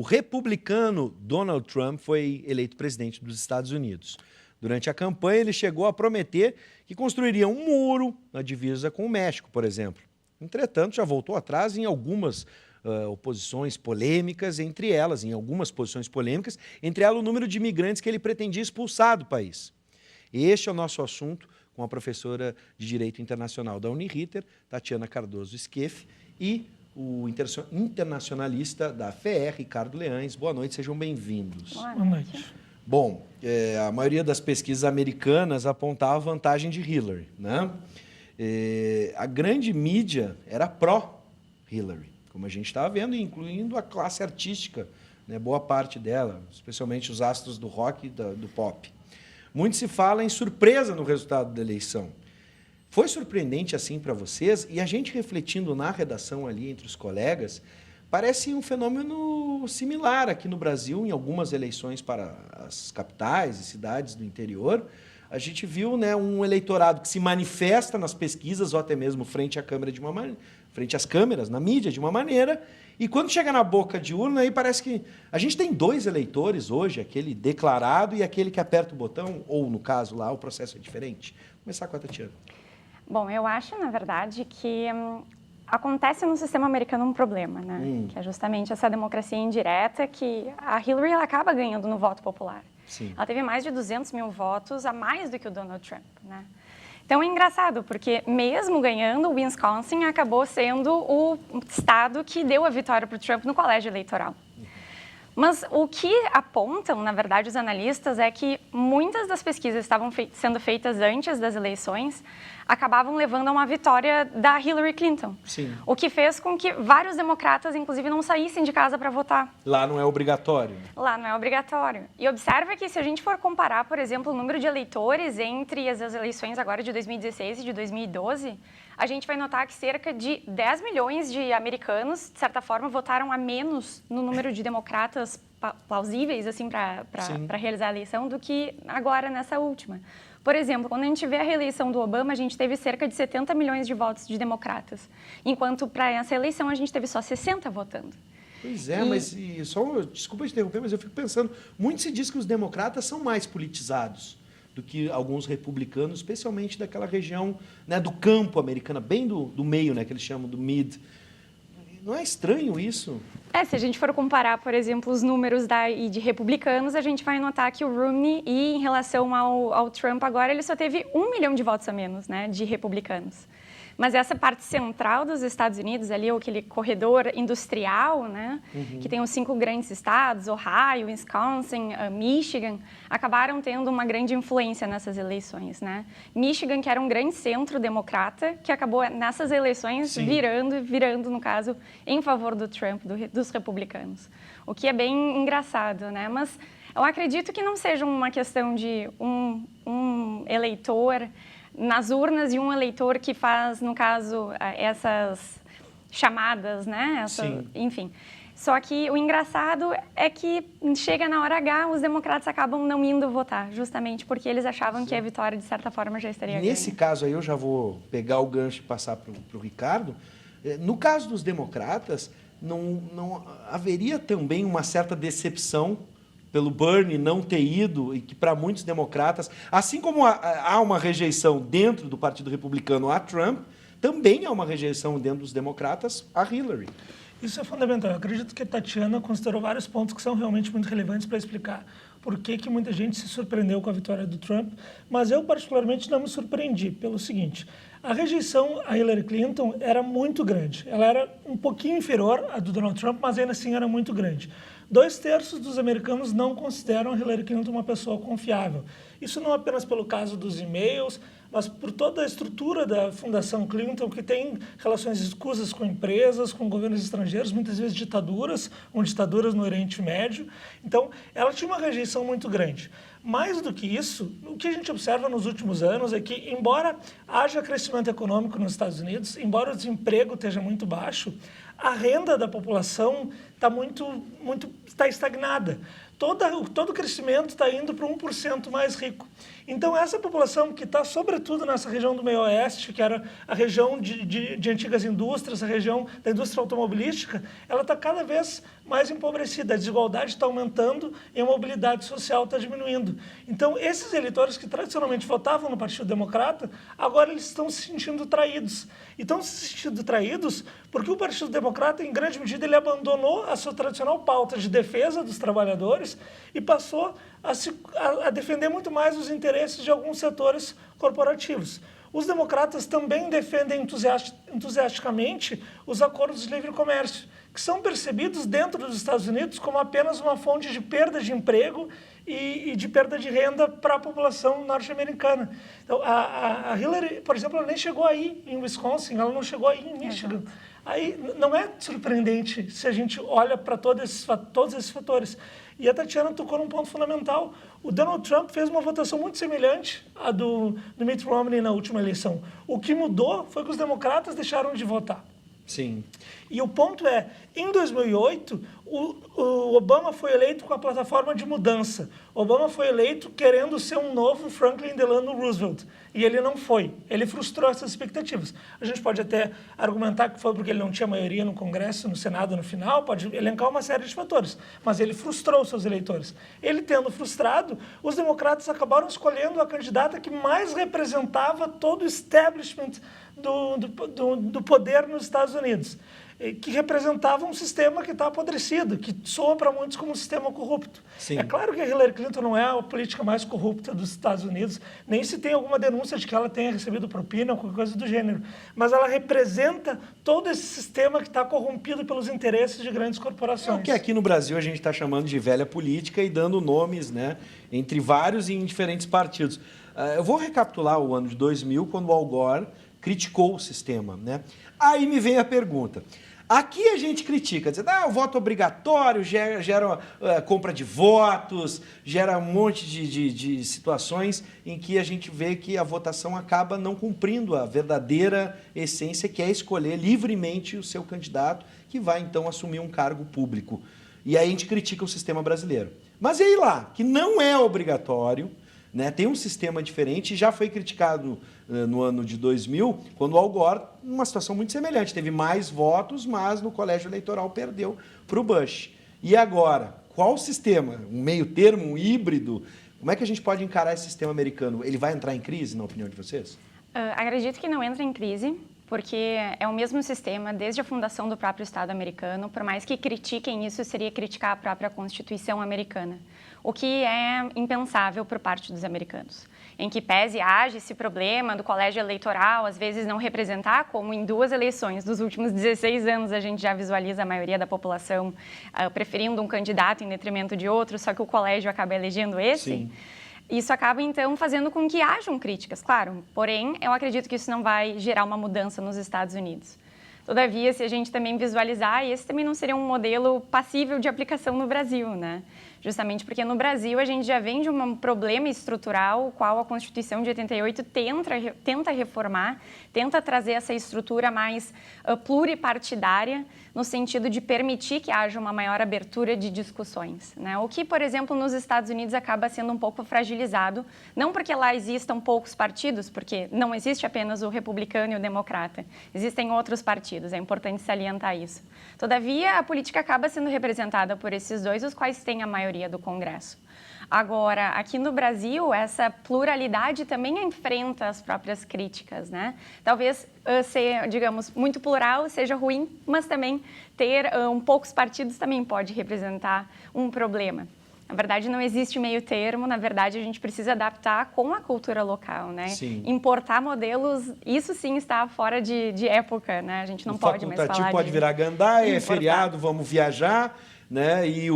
republicano Donald Trump foi eleito presidente dos Estados Unidos. Durante a campanha, ele chegou a prometer que construiria um muro na divisa com o México, por exemplo. Entretanto, já voltou atrás em algumas oposições polêmicas, entre elas o número de imigrantes que ele pretendia expulsar do país. Este é o nosso assunto com a professora de Direito Internacional da Uniriter, Tatiana Cardoso Skeff, e o internacionalista da FER, Ricardo Leães. Boa noite, sejam bem-vindos. Boa noite. Bom, a maioria das pesquisas americanas apontava a vantagem de Hillary, né? A grande mídia era pró-Hillary, como a gente estava vendo, incluindo a classe artística, né? Boa parte dela, especialmente os astros do rock e do pop. Muito se fala em surpresa no resultado da eleição. Foi surpreendente assim para vocês? E a gente refletindo na redação ali entre os colegas, parece um fenômeno similar aqui no Brasil, em algumas eleições para as capitais e cidades do interior. A gente viu, né, um eleitorado que se manifesta nas pesquisas ou até mesmo frente à câmera frente às câmeras, na mídia, de uma maneira, e quando chega na boca de urna, aí parece que a gente tem dois eleitores hoje, aquele declarado e aquele que aperta o botão, ou no caso lá o processo é diferente. Vou começar com a Tatiana. Bom, eu acho, na verdade, que acontece no sistema americano um problema, né? Que é justamente essa democracia indireta que a Hillary ela acaba ganhando no voto popular. Sim. Ela teve mais de 200 mil votos a mais do que o Donald Trump, né? Então é engraçado, porque mesmo ganhando, o Wisconsin acabou sendo o estado que deu a vitória para o Trump no colégio eleitoral. Mas o que apontam, na verdade, os analistas é que muitas das pesquisas estavam sendo feitas antes das eleições acabavam levando a uma vitória da Hillary Clinton. Sim. O que fez com que vários democratas, inclusive, não saíssem de casa para votar. Lá não é obrigatório. Lá não é obrigatório. E observa que se a gente for comparar, por exemplo, o número de eleitores entre as eleições agora de 2016 e de 2012, a gente vai notar que cerca de 10 milhões de americanos, de certa forma, votaram a menos no número de democratas plausíveis assim, para realizar a eleição do que agora nessa última. Por exemplo, quando a gente vê a reeleição do Obama, a gente teve cerca de 70 milhões de votos de democratas, enquanto para essa eleição a gente teve só 60 votando. Pois é, mas desculpa te interromper, mas eu fico pensando, muito se diz que os democratas são mais politizados do que alguns republicanos, especialmente daquela região, né, do campo americano, bem do meio, né, que eles chamam do mid. Não é estranho isso? Se a gente for comparar, por exemplo, os números de republicanos, a gente vai notar que o Romney, em relação ao Trump agora, ele só teve 1 milhão de votos a menos, né, de republicanos. Mas essa parte central dos Estados Unidos, ali, aquele corredor industrial, né, que tem os 5 grandes estados, Ohio, Wisconsin, Michigan, acabaram tendo uma grande influência nessas eleições, né? Michigan, que era um grande centro democrata, que acabou nessas eleições virando, no caso, em favor do Trump, dos republicanos. O que é bem engraçado, né? Mas eu acredito que não seja uma questão de um eleitor nas urnas e um eleitor que faz, no caso, essas chamadas, né? Enfim. Só que o engraçado é que chega na hora H, os democratas acabam não indo votar, justamente porque eles achavam que a vitória, de certa forma, já estaria ganha. Nesse caso aí, eu já vou pegar o gancho e passar para o Ricardo. No caso dos democratas, não haveria também uma certa decepção pelo Bernie não ter ido, e que para muitos democratas, assim como há uma rejeição dentro do Partido Republicano a Trump, também há uma rejeição dentro dos democratas a Hillary. Isso é fundamental. Eu acredito que a Tatiana considerou vários pontos que são realmente muito relevantes para explicar por que muita gente se surpreendeu com a vitória do Trump, mas eu particularmente não me surpreendi pelo seguinte: a rejeição a Hillary Clinton era muito grande. Ela era um pouquinho inferior à do Donald Trump, mas ainda assim era muito grande. 2/3 dos americanos não consideram a Hillary Clinton uma pessoa confiável. Isso não apenas pelo caso dos e-mails, mas por toda a estrutura da Fundação Clinton, que tem relações escusas com empresas, com governos estrangeiros, muitas vezes ditaduras no Oriente Médio. Então, ela tinha uma rejeição muito grande. Mais do que isso, o que a gente observa nos últimos anos é que, embora haja crescimento econômico nos Estados Unidos, embora o desemprego esteja muito baixo, a renda da população está estagnada. Todo o crescimento está indo para 1% mais rico. Então, essa população que está, sobretudo, nessa região do meio oeste, que era a região de antigas indústrias, a região da indústria automobilística, ela está cada vez mais empobrecida. A desigualdade está aumentando e a mobilidade social está diminuindo. Então, esses eleitores que tradicionalmente votavam no Partido Democrata, agora eles estão se sentindo traídos. E estão se sentindo traídos porque o Partido Democrata, em grande medida, ele abandonou a sua tradicional pauta de defesa dos trabalhadores e passou a defender muito mais os interesses de alguns setores corporativos. Os democratas também defendem entusiasticamente os acordos de livre comércio, que são percebidos dentro dos Estados Unidos como apenas uma fonte de perda de emprego e de perda de renda para a população norte-americana. Então, a Hillary, por exemplo, ela nem chegou aí em Wisconsin, ela não chegou aí em Michigan. Aí não é surpreendente se a gente olha para todos esses fatores. E a Tatiana tocou num ponto fundamental. O Donald Trump fez uma votação muito semelhante à do Mitt Romney na última eleição. O que mudou foi que os democratas deixaram de votar. Sim. E o ponto é, em 2008, o Obama foi eleito com a plataforma de mudança. O Obama foi eleito querendo ser um novo Franklin Delano Roosevelt. E ele não foi. Ele frustrou essas expectativas. A gente pode até argumentar que foi porque ele não tinha maioria no Congresso, no Senado no final, pode elencar uma série de fatores. Mas ele frustrou seus eleitores. Ele tendo frustrado, os democratas acabaram escolhendo a candidata que mais representava todo o establishment do poder nos Estados Unidos, que representava um sistema que está apodrecido, que soa para muitos como um sistema corrupto. Sim. É claro que a Hillary Clinton não é a política mais corrupta dos Estados Unidos, nem se tem alguma denúncia de que ela tenha recebido propina ou qualquer coisa do gênero, mas ela representa todo esse sistema que está corrompido pelos interesses de grandes corporações. É o que aqui no Brasil a gente está chamando de velha política e dando nomes, né, entre vários e em diferentes partidos. Eu vou recapitular o ano de 2000, quando o Al Gore criticou o sistema, né? Aí me vem a pergunta. Aqui a gente critica, dizendo o voto obrigatório gera compra de votos, gera um monte de situações em que a gente vê que a votação acaba não cumprindo a verdadeira essência, que é escolher livremente o seu candidato, que vai então assumir um cargo público. E aí a gente critica o sistema brasileiro. Mas e aí lá, que não é obrigatório, né? Tem um sistema diferente, já foi criticado no ano de 2000, quando o Al Gore, numa situação muito semelhante, teve mais votos, mas no colégio eleitoral perdeu para o Bush. E agora, qual sistema? Um meio termo, um híbrido? Como é que a gente pode encarar esse sistema americano? Ele vai entrar em crise, na opinião de vocês? Acredito que não entra em crise, porque é o mesmo sistema desde a fundação do próprio Estado americano. Por mais que critiquem isso, seria criticar a própria Constituição americana, o que é impensável por parte dos americanos. Em que pese haja esse problema do colégio eleitoral, às vezes não representar, como em 2 eleições dos últimos 16 anos a gente já visualiza a maioria da população preferindo um candidato em detrimento de outro, só que o colégio acaba elegendo esse. Sim. Isso acaba, então, fazendo com que hajam críticas, claro. Porém, eu acredito que isso não vai gerar uma mudança nos Estados Unidos. Todavia, se a gente também visualizar, esse também não seria um modelo passível de aplicação no Brasil, né? Justamente porque no Brasil a gente já vem de um problema estrutural, o qual a Constituição de 88 tenta reformar, tenta trazer essa estrutura mais pluripartidária, no sentido de permitir que haja uma maior abertura de discussões, né? O que, por exemplo, nos Estados Unidos acaba sendo um pouco fragilizado, não porque lá existam poucos partidos, porque não existe apenas o republicano e o democrata, existem outros partidos, é importante salientar isso. Todavia, a política acaba sendo representada por esses dois, os quais têm a maioria do Congresso. Agora, aqui no Brasil, essa pluralidade também enfrenta as próprias críticas, né? Talvez ser, digamos, muito plural seja ruim, mas também ter poucos partidos também pode representar um problema. Na verdade, não existe meio termo, na verdade, a gente precisa adaptar com a cultura local, né? Sim. Importar modelos, isso sim está fora de época, né? A gente não pode mais falar facultativo pode virar gandaia, é feriado, vamos viajar, né? E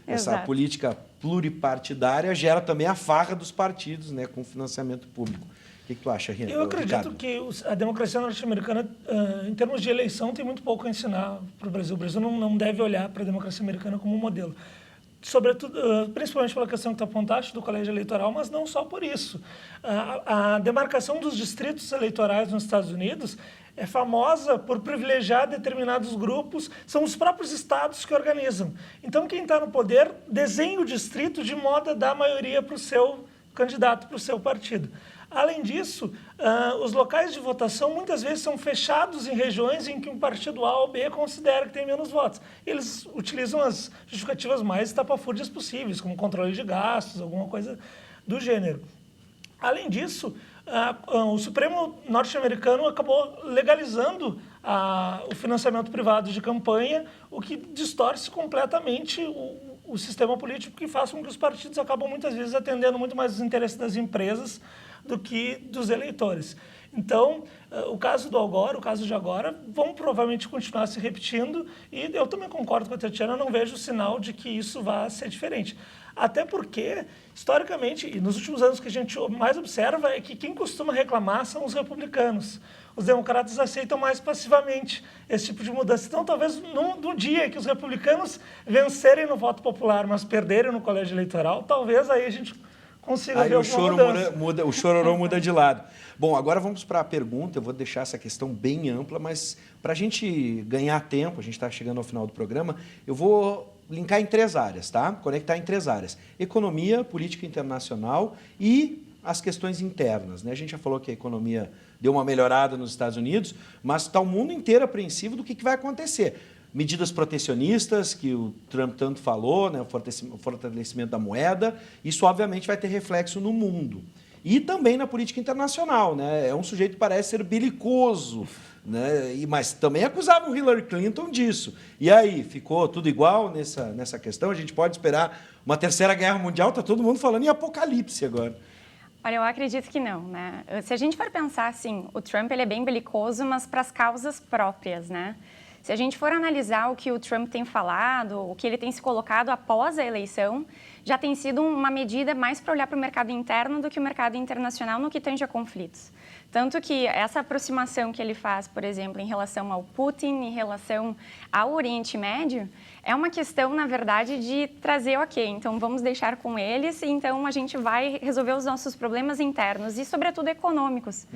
essa política pluripartidária gera também a farra dos partidos, né? Com financiamento público. O que tu acha, Ricardo? Eu acredito que a democracia norte-americana, em termos de eleição, tem muito pouco a ensinar para o Brasil. O Brasil não deve olhar para a democracia americana como um modelo. Sobretudo, principalmente pela questão que tu apontaste do colégio eleitoral, mas não só por isso. A demarcação dos distritos eleitorais nos Estados Unidos é famosa por privilegiar determinados grupos, são os próprios estados que organizam. Então, quem está no poder desenha o distrito de modo a dar maioria para o seu candidato para o seu partido. Além disso, os locais de votação muitas vezes são fechados em regiões em que um partido A ou B considera que tem menos votos. Eles utilizam as justificativas mais estapafúrdias possíveis, como controle de gastos, alguma coisa do gênero. Além disso, o Supremo norte-americano acabou legalizando o financiamento privado de campanha, o que distorce completamente o sistema político, que faz com que os partidos acabam muitas vezes atendendo muito mais os interesses das empresas do que dos eleitores. Então, o caso do Al Gore, o caso de agora, vão provavelmente continuar se repetindo, e eu também concordo com a Tatiana, não vejo sinal de que isso vá ser diferente. Até porque, historicamente, e nos últimos anos que a gente mais observa, é que quem costuma reclamar são os republicanos. Os democratas aceitam mais passivamente esse tipo de mudança. Então, talvez no dia que os republicanos vencerem no voto popular, mas perderem no colégio eleitoral, talvez aí a gente consiga ver alguma mudança. O chororô muda de lado. Bom, agora vamos para a pergunta. Eu vou deixar essa questão bem ampla, mas para a gente ganhar tempo, a gente está chegando ao final do programa, eu vou linkar em 3 áreas, tá? Conectar em 3 áreas. Economia, política internacional e as questões internas, né? A gente já falou que a economia deu uma melhorada nos Estados Unidos, mas está o mundo inteiro apreensivo do que vai acontecer. Medidas protecionistas, que o Trump tanto falou, né? O fortalecimento da moeda, isso obviamente vai ter reflexo no mundo. E também na política internacional, né? É um sujeito que parece ser belicoso, né? Mas também acusavam Hillary Clinton disso. E aí, ficou tudo igual nessa questão? A gente pode esperar uma terceira guerra mundial? Está todo mundo falando em apocalipse agora. Olha, eu acredito que não, né? Se a gente for pensar assim, o Trump ele é bem belicoso, mas para as causas próprias, né? Se a gente for analisar o que o Trump tem falado, o que ele tem se colocado após a eleição, já tem sido uma medida mais para olhar para o mercado interno do que o mercado internacional no que tange a conflitos. Tanto que essa aproximação que ele faz, por exemplo, em relação ao Putin, em relação ao Oriente Médio, é uma questão, na verdade, de trazer, ok, então vamos deixar com eles, e então a gente vai resolver os nossos problemas internos e, sobretudo, econômicos.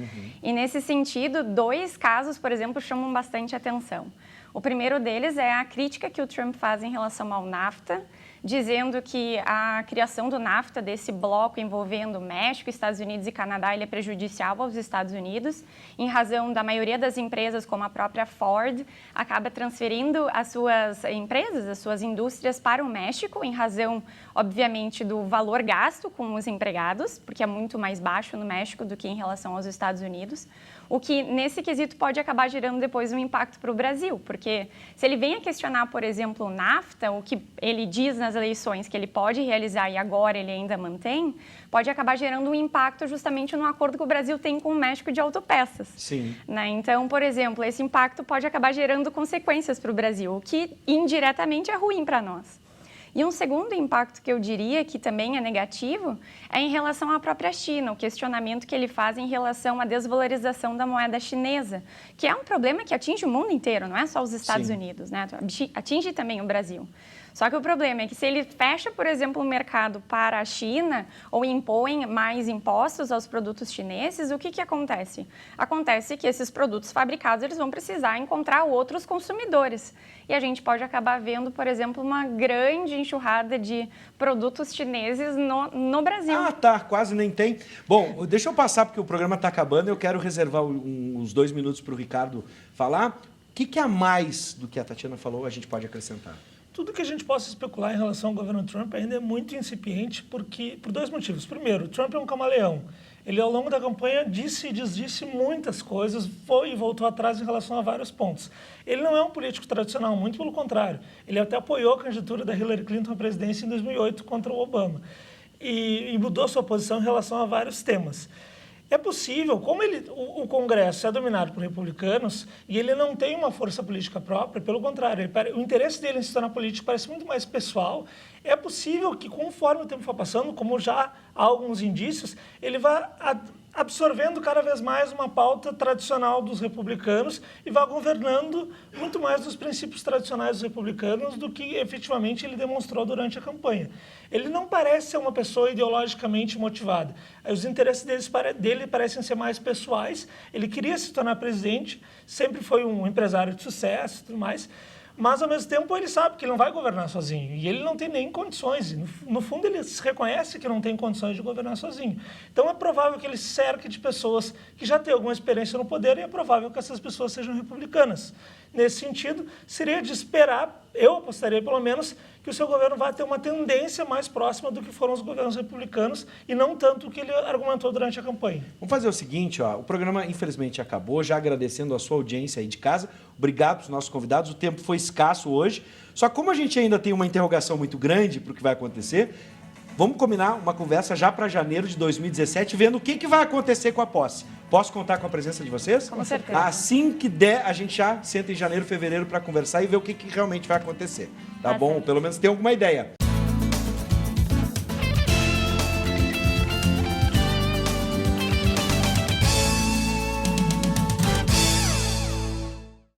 E, nesse sentido, 2 casos, por exemplo, chamam bastante atenção. O primeiro deles é a crítica que o Trump faz em relação ao NAFTA, dizendo que a criação do NAFTA, desse bloco envolvendo México, Estados Unidos e Canadá, ele é prejudicial aos Estados Unidos, em razão da maioria das empresas, como a própria Ford, acaba transferindo as suas empresas, as suas indústrias para o México, em razão, obviamente, do valor gasto com os empregados, porque é muito mais baixo no México do que em relação aos Estados Unidos, o que, nesse quesito, pode acabar gerando depois um impacto para o Brasil, porque se ele vem a questionar, por exemplo, o NAFTA, o que ele diz nas eleições que ele pode realizar e agora ele ainda mantém, pode acabar gerando um impacto justamente no acordo que o Brasil tem com o México de autopeças. Sim. Né? Então, por exemplo, esse impacto pode acabar gerando consequências para o Brasil, o que indiretamente é ruim para nós. E um segundo impacto que eu diria que também é negativo é em relação à própria China, o questionamento que ele faz em relação à desvalorização da moeda chinesa, que é um problema que atinge o mundo inteiro, não é só os Estados Unidos, né? Atinge também o Brasil. Só que o problema é que se ele fecha, por exemplo, o mercado para a China ou impõe mais impostos aos produtos chineses, o que acontece? Acontece que esses produtos fabricados eles vão precisar encontrar outros consumidores. E a gente pode acabar vendo, por exemplo, uma grande enxurrada de produtos chineses no Brasil. Ah, tá, quase nem tem. Bom, deixa eu passar, porque o programa está acabando, eu quero reservar uns 2 minutos para o Ricardo falar. O que a mais do que a Tatiana falou a gente pode acrescentar? Tudo que a gente possa especular em relação ao governo Trump ainda é muito incipiente por 2 motivos. Primeiro, Trump é um camaleão. Ele, ao longo da campanha, disse e desdisse muitas coisas, foi e voltou atrás em relação a vários pontos. Ele não é um político tradicional, muito pelo contrário. Ele até apoiou a candidatura da Hillary Clinton à presidência em 2008 contra o Obama. E mudou sua posição em relação a vários temas. É possível, como o Congresso é dominado por republicanos e ele não tem uma força política própria, pelo contrário, o interesse dele em se tornar político parece muito mais pessoal, é possível que, conforme o tempo for passando, como já há alguns indícios, ele vá absorvendo cada vez mais uma pauta tradicional dos republicanos e vá governando muito mais dos princípios tradicionais dos republicanos do que efetivamente ele demonstrou durante a campanha. Ele não parece ser uma pessoa ideologicamente motivada. Os interesses dele parecem ser mais pessoais. Ele queria se tornar presidente, sempre foi um empresário de sucesso e tudo mais, mas ao mesmo tempo ele sabe que ele não vai governar sozinho e ele não tem nem condições. No fundo, ele se reconhece que não tem condições de governar sozinho. Então é provável que ele se cerque de pessoas que já têm alguma experiência no poder e é provável que essas pessoas sejam republicanas. Nesse sentido, seria de esperar, eu apostaria pelo menos, que o seu governo vai ter uma tendência mais próxima do que foram os governos republicanos e não tanto o que ele argumentou durante a campanha. Vamos fazer o seguinte, ó, o programa infelizmente acabou, já agradecendo a sua audiência aí de casa, obrigado para os nossos convidados, o tempo foi escasso hoje, só que como a gente ainda tem uma interrogação muito grande para o que vai acontecer, vamos combinar uma conversa já para janeiro de 2017, vendo o que vai acontecer com a posse. Posso contar com a presença de vocês? Com certeza. Assim que der, a gente já senta em janeiro, fevereiro para conversar e ver o que realmente vai acontecer. Tá bom? Certo. Pelo menos ter alguma ideia.